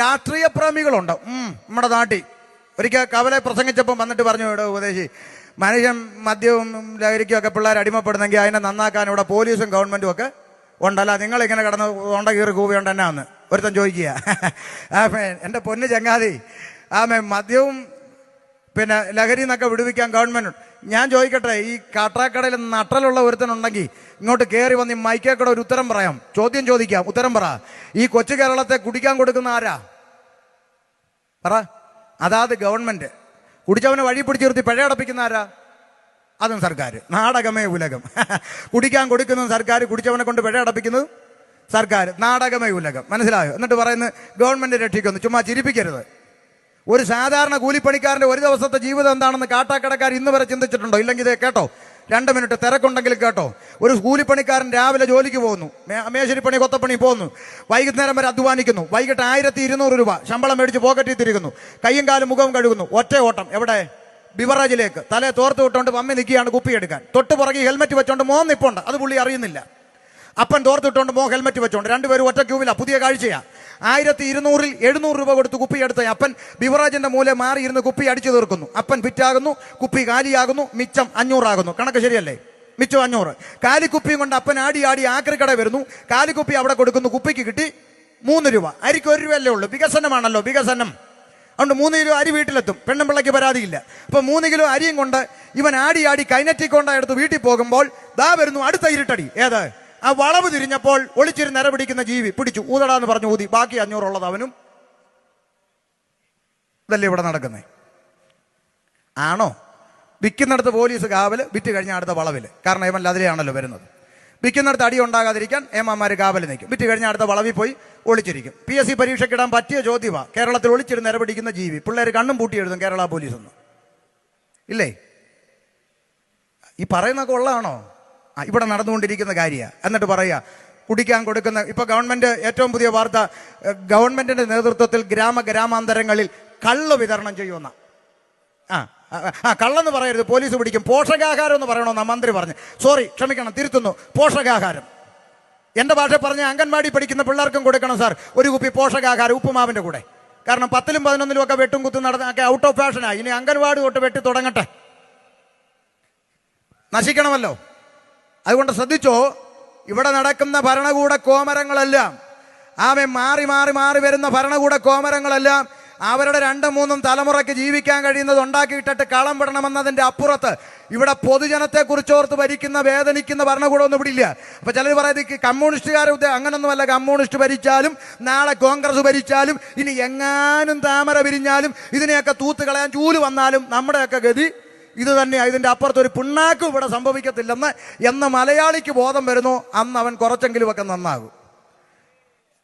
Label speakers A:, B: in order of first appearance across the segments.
A: രാഷ്ട്രീയ പ്രേമികളുണ്ട് നമ്മുടെ നാട്ടിൽ. ഒരിക്കൽ കവലെ പ്രസംഗിച്ചപ്പം വന്നിട്ട് പറഞ്ഞു, ഇവിടെ ഉപദേശി, മനുഷ്യൻ മദ്യവും ലഹരിക്കും ഒക്കെ പിള്ളേർ അടിമപ്പെടുന്നെങ്കിൽ അതിനെ നന്നാക്കാൻ ഇവിടെ പോലീസും ഗവൺമെന്റും ഒക്കെ ഉണ്ടല്ല, നിങ്ങളിങ്ങനെ കിടന്ന് തൊണ്ട കീറി കൂവിയുണ്ട് എന്നാന്ന് ഒരുത്തൻ ചോദിക്കുക. എൻ്റെ പൊന്ന് ചങ്ങാതി, മദ്യവും പിന്നെ ലഹരി എന്നൊക്കെ വിടുവിക്കാൻ ഗവൺമെന്റ്. ഞാൻ ചോദിക്കട്ടെ, ഈ കാട്ടാക്കടയിൽ നട്ടലുള്ള ഒരുത്തനുണ്ടെങ്കിൽ ഇങ്ങോട്ട് കയറി വന്ന് മൈക്കേക്കട ഒരു ഉത്തരം പറയാം, ചോദ്യം ചോദിക്കാം, ഉത്തരം പറ. ഈ കൊച്ചു കേരളത്തെ കുടിക്കാൻ കൊടുക്കുന്ന ആരാ പറ? അതാത് ഗവൺമെന്റ്. കുടിച്ചവനെ വഴി പിടിച്ചു നിർത്തി പിഴയടപ്പിക്കുന്ന ആരാ? അതും സർക്കാർ. നാടകമേ ഉലകം. കുടിക്കാൻ കൊടുക്കുന്നതും സർക്കാർ, കുടിച്ചവനെ കൊണ്ട് പിഴയടപ്പിക്കുന്നതും സർക്കാർ. നാടകമേ ഉലകം. മനസ്സിലായോ? എന്നിട്ട് പറയുന്നത് ഗവൺമെന്റ് രക്ഷിക്കുന്നു. ചുമ്മാ ചിരിപ്പിക്കരുത്. ഒരു സാധാരണ കൂലിപ്പണിക്കാരന്റെ ഒരു ദിവസത്തെ ജീവിതം എന്താണെന്ന് കാട്ടാക്കടക്കാർ ഇന്ന് വരെ ചിന്തിച്ചിട്ടുണ്ടോ? ഇല്ലെങ്കിൽ ഇത് കേട്ടോ, 2 മിനിറ്റ് തിരക്കുണ്ടെങ്കിൽ കേട്ടോ. ഒരു കൂലിപ്പണിക്കാരൻ രാവിലെ ജോലിക്ക് പോകുന്നു, മേശരിപ്പണി കൊത്തപ്പണി പോകുന്നു, വൈകുന്നേരം വരെ അധ്വാനിക്കുന്നു, വൈകിട്ട് 1200 രൂപ ശമ്പളം മേടിച്ച് പോക്കറ്റിൽ തിരികുന്നു, കയ്യും കാലും മുഖവും കഴുകുന്നു, ഒറ്റ ഓട്ടം എവിടെ? ബിവറേജിലേക്ക്. തലേ തോർത്ത് വിട്ടുകൊണ്ട് മമ്മി നിൽക്കുകയാണ് കുപ്പിയെടുക്കാൻ. തൊട്ട് പുറകെ ഹെൽമെറ്റ് വെച്ചോണ്ട് മോൻ നിപ്പുണ്ട്, അത് പുള്ളി അറിയുന്നില്ല. അപ്പൻ തോർത്തിട്ടുകൊണ്ട് മോ ഹെൽമെറ്റ് വെച്ചോണ്ട്, രണ്ടുപേരും ഒറ്റ ക്യൂവില. പുതിയ കാഴ്ചയാ. 1200-ൽ 700 രൂപ കൊടുത്ത് കുപ്പി എടുത്ത അപ്പൻ ബിവറേജിന്റെ മൂലെ മാറി ഇരുന്ന് കുപ്പി അടിച്ചു തീർക്കുന്നു. അപ്പൻ ഫിറ്റാകുന്നു, കുപ്പി കാലിയാകുന്നു, മിച്ചം 500 ആകുന്നു. കണക്ക് ശരിയല്ലേ? മിച്ചം 500. കാലിക്കുപ്പിയും കൊണ്ട് അപ്പൻ ആടി ആക്രിക്കട വരുന്നു, കാലിക്കുപ്പി അവിടെ കൊടുക്കുന്നു, കുപ്പിക്ക് കിട്ടി 3 രൂപ. അരിക്ക് 1 രൂപയല്ലേ ഉള്ളൂ. വികസനമാണല്ലോ, വികസനം. അതുകൊണ്ട് 3 കിലോ അരി വീട്ടിലെത്തും. പെണ്ണും പിള്ളയ്ക്ക് പരാതിയില്ല. അപ്പൊ 3 കിലോ അരിയും കൊണ്ട് ഇവൻ ആടി കൈനറ്റിക് കൊണ്ട് എടുത്ത് വീട്ടിൽ പോകുമ്പോൾ ദാ വരുന്നു അടുത്ത ഇരുട്ടടി. ഏത്? ആ വളവ് തിരിഞ്ഞപ്പോൾ ഒളിച്ചിരുന്ന് നിര പിടിക്കുന്ന ജീവി പിടിച്ചു, ഊതടാന്ന് പറഞ്ഞു ഊതി. ബാക്കി 500 ഉള്ളത് അവനും. ഇതല്ലേ ഇവിടെ നടക്കുന്നേ? ആണോ? വിൽക്കുന്നിടത്ത് പോലീസ് കാവല്, വിറ്റ് കഴിഞ്ഞാൽ അടുത്ത വളവില്. കാരണം ഏമല്ല അതിലെയാണല്ലോ വരുന്നത്. വിൽക്കുന്നിടത്ത് അടി ഉണ്ടാകാതിരിക്കാൻ ഏമാന്മാര് കാവല് നിൽക്കും. വിറ്റ് കഴിഞ്ഞാൽ അടുത്ത വളവിൽ പോയി ഒളിച്ചിരിക്കും. PSC പരീക്ഷയ്ക്കിടാൻ പറ്റിയ ചോദ്യമാണ്, കേരളത്തിൽ ഒളിച്ചിരുന്ന് നിര പിടിക്കുന്ന ജീവി. പിള്ളേർ കണ്ണും പൂട്ടി എഴുതും കേരള പോലീസ് ഒന്ന്. ഇല്ലേ? ഈ പറയുന്നൊക്കെ ഉള്ളതാണോ? ഇവിടെ നടന്നുകൊണ്ടിരിക്കുന്ന കാര്യമാണ്. എന്നിട്ട് പറയുക കുടിക്കാൻ കൊടുക്കുന്ന. ഇപ്പൊ ഗവൺമെന്റ് ഏറ്റവും പുതിയ വാർത്ത, ഗവൺമെന്റിന്റെ നേതൃത്വത്തിൽ ഗ്രാമാന്തരങ്ങളിൽ കള്ള് വിതരണം ചെയ്യുമെന്ന. കള്ളെന്ന് പറയരുത്, പോലീസ് പിടിക്കും. പോഷകാഹാരം എന്ന് പറയണമെന്നാ മന്ത്രി പറഞ്ഞു. സോറി, ക്ഷമിക്കണം, തിരുത്തുന്നു. പോഷകാഹാരം. എന്റെ ഭാഷ പറഞ്ഞ അംഗൻവാടി പഠിക്കുന്ന പിള്ളേർക്കും കൊടുക്കണം സാർ ഒരു കുപ്പി പോഷകാഹാരം ഉപ്പുമാവിന്റെ കൂടെ. കാരണം 10-ലും 11-ലും ഒക്കെ വെട്ടും കുത്തും നടന്നൊക്കെ ഔട്ട് ഓഫ് ഫാഷനായി. ഇനി അംഗൻവാടി തൊട്ട് വെട്ടി തുടങ്ങട്ടെ. നശിക്കണമല്ലോ. അതുകൊണ്ട് ശ്രദ്ധിച്ചോ, ഇവിടെ നടക്കുന്ന ഭരണകൂട കോമരങ്ങളെല്ലാം, മാറി മാറി മാറി വരുന്ന ഭരണകൂട കോമരങ്ങളെല്ലാം അവരുടെ 2-3 തലമുറയ്ക്ക് ജീവിക്കാൻ കഴിയുന്നത് ഉണ്ടാക്കിയിട്ടിട്ട് കളം വിടണമെന്നതിന്റെ അപ്പുറത്ത് ഇവിടെ പൊതുജനത്തെ കുറിച്ചോർത്ത് ഭരിക്കുന്ന വേദനിക്കുന്ന ഭരണകൂടമൊന്നും ഇവിടെ ഇല്ല. അപ്പൊ ചിലർ പറയുന്നത് കമ്മ്യൂണിസ്റ്റുകാരുടെ അങ്ങനൊന്നുമല്ല. കമ്മ്യൂണിസ്റ്റ് ഭരിച്ചാലും നാളെ കോൺഗ്രസ് ഭരിച്ചാലും ഇനി എങ്ങാനും താമര വിരിഞ്ഞാലും ഇതിനെയൊക്കെ തൂത്ത് കളയാൻ ചൂല് വന്നാലും നമ്മുടെയൊക്കെ ഗതി ഇത് തന്നെയാണ്. ഇതിന്റെ അപ്പുറത്ത് ഒരു പിണ്ണാക്കും ഇവിടെ സംഭവിക്കത്തില്ലെന്ന് എന്ന് മലയാളിക്ക് ബോധം വരുന്നു, അന്ന് അവൻ കുറച്ചെങ്കിലും ഒക്കെ നന്നാകും.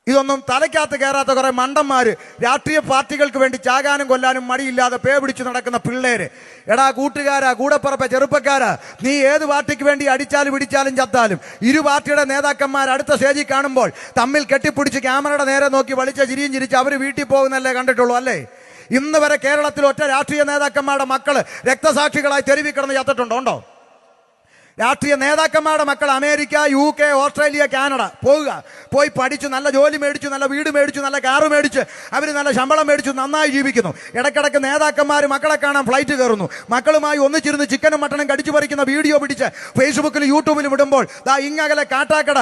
A: ഇതൊന്നും തലയ്ക്കകത്ത് കയറാത്ത കുറെ മണ്ടന്മാര്, രാഷ്ട്രീയ പാർട്ടികൾക്ക് വേണ്ടി ചാകാനും കൊല്ലാനും മടിയില്ലാതെ പേ പിടിച്ചു നടക്കുന്ന പിള്ളേര്. എടാ കൂട്ടുകാരാ, കൂടപ്പുറപ്പെ, ചെറുപ്പക്കാരാ, നീ ഏത് പാർട്ടിക്ക് വേണ്ടി അടിച്ചാലും പിടിച്ചാലും ചത്താലും ഇരു പാർട്ടിയുടെ നേതാക്കന്മാർ അടുത്ത സ്റ്റേജിൽ കാണുമ്പോൾ തമ്മിൽ കെട്ടിപ്പിടിച്ച് ക്യാമറയുടെ നേരെ നോക്കി വലിച്ച ചിരിയും ചിരിച്ച് അവർ വീട്ടിൽ പോകുന്നല്ലേ കണ്ടിട്ടുള്ളൂ അല്ലേ? ഇന്ന് വരെ കേരളത്തിൽ ഒറ്റ രാഷ്ട്രീയ നേതാക്കന്മാരുടെ മക്കള് രക്തസാക്ഷികളായി തെരുവിൽ കിടന്ന് ചത്തിട്ടുണ്ടോ? ഉണ്ടോ? രാഷ്ട്രീയ നേതാക്കന്മാരുടെ മക്കൾ അമേരിക്ക, UK, ഓസ്ട്രേലിയ, കാനഡ പോയി പഠിച്ചു, നല്ല ജോലി മേടിച്ചു, നല്ല വീട് മേടിച്ചു, നല്ല കാറ് മേടിച്ച് അവർ നല്ല ശമ്പളം മേടിച്ചു, നന്നായി ജീവിക്കുന്നു. ഇടയ്ക്കിടയ്ക്ക് നേതാക്കന്മാർ മക്കളെ കാണാൻ ഫ്ലൈറ്റ് കയറുന്നു. മക്കളുമായി ഒന്നിച്ചിരുന്ന് ചിക്കനും മട്ടനും കടിച്ചു പറിക്കുന്ന വീഡിയോ പിടിച്ച് ഫേസ്ബുക്കിലും യൂട്യൂബിലും ഇടുമ്പോൾ ഇങ്ങകലെ കാട്ടാക്കട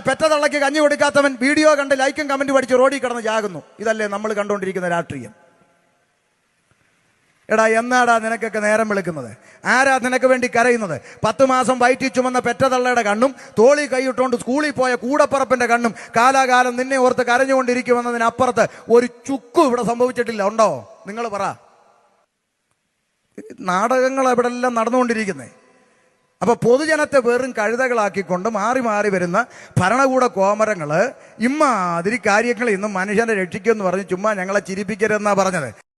A: പെറ്റ തള്ളയ്ക്ക് കഞ്ഞി കൊടുക്കാത്തവൻ വീഡിയോ കണ്ട് ലൈക്കും കമന്റ് പഠിച്ച് റോഡിൽ കിടന്ന് ജാകുന്നു. ഇതല്ലേ നമ്മൾ കണ്ടുകൊണ്ടിരിക്കുന്ന രാഷ്ട്രീയം? എടാ, എന്നാടാ നിനക്കൊക്കെ നേരം വിളിക്കുന്നത്? ആരാ നിനക്ക് വേണ്ടി കരയുന്നത്? 10 മാസം വയറ്റിൽ ചുമന്ന പെറ്റതള്ളയുടെ കണ്ണും തോളി കൈയിട്ടുകൊണ്ട് സ്കൂളിൽ പോയ കൂടപ്പറപ്പിന്റെ കണ്ണും കാലാകാലം നിന്നെ ഓർത്ത് കരഞ്ഞുകൊണ്ടിരിക്കുമെന്നതിനപ്പുറത്ത് ഒരു ചുക്കും ഇവിടെ സംഭവിച്ചിട്ടില്ല. ഉണ്ടോ? നിങ്ങൾ പറ. നാടകങ്ങൾ എവിടെല്ലാം നടന്നുകൊണ്ടിരിക്കുന്നേ. അപ്പൊ പൊതുജനത്തെ വെറും കഴുതകളാക്കിക്കൊണ്ട് മാറി മാറി വരുന്ന ഭരണകൂട കോമരങ്ങള് ഇമ്മാതിരി കാര്യങ്ങൾ ഇന്നും മനുഷ്യനെ രക്ഷിക്കുമെന്ന് പറഞ്ഞ് ചുമ്മാ ഞങ്ങളെ ചിരിപ്പിക്കരുതെന്നാ പറഞ്ഞത്.